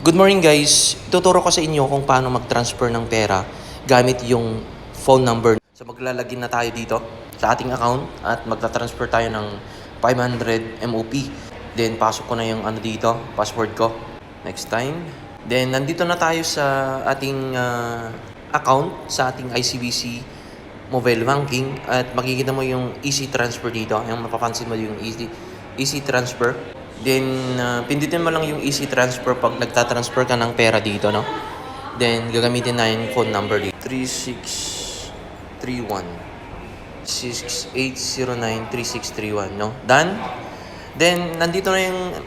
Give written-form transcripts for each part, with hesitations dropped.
Good morning guys! Tuturo ko sa inyo kung paano mag-transfer ng pera gamit yung phone number. So maglalagin na tayo dito sa ating account at magta-transfer tayo ng 500 MOP. Then pasok ko na yung dito, password ko. Next time. Then nandito na tayo sa ating account, sa ating ICBC mobile banking at makikita mo yung easy transfer dito. Yung mapapansin mo yung easy transfer. Then, pindutin mo lang yung easy transfer pag nagtatransfer ka ng pera dito, no? Then, gagamitin na yung phone number dito. 3631 6809-3631, no? Done. Then, nandito na yung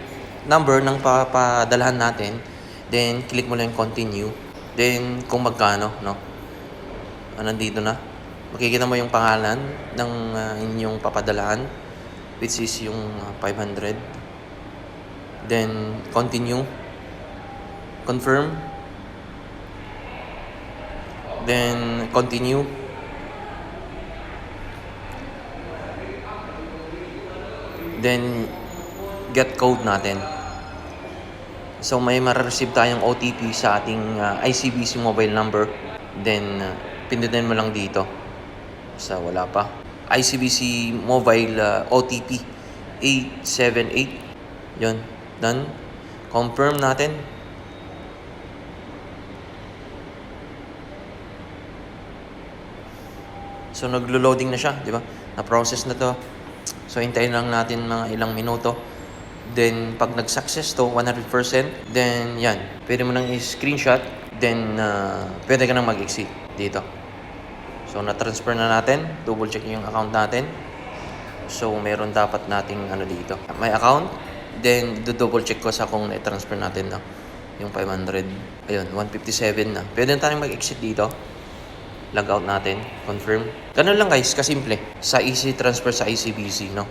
number ng papadalahan natin. Then, click mo lang yung continue. Then, kung magkano, no? Nandito na. Makikita mo yung pangalan ng inyong papadalahan, which is yung 500. Then, continue. Confirm. Then, continue. Then, get code natin. So, may ma-receive tayong OTP sa ating ICBC mobile number. Then, pindutin mo lang dito. Sa wala pa. ICBC mobile OTP 878. Yun. Done. Confirm natin. So, naglo-loading na siya, di ba? Na-process na to. So, hintayin lang natin mga ilang minuto. Then, pag nag-success to, 100%, then, yan. Pwede mo nang i-screenshot. Then, pwede ka nang mag-exit dito. So, na-transfer na natin. Double check yung account natin. So, meron dapat nating dito. May account. Then, double check ko sa kung na-transfer natin, no? Yung 500. Ayun, 157 na. Pwede na tayong mag-exit dito. Log out natin. Confirm. Ganun lang guys, kasimple. Sa easy transfer sa ICBC, no?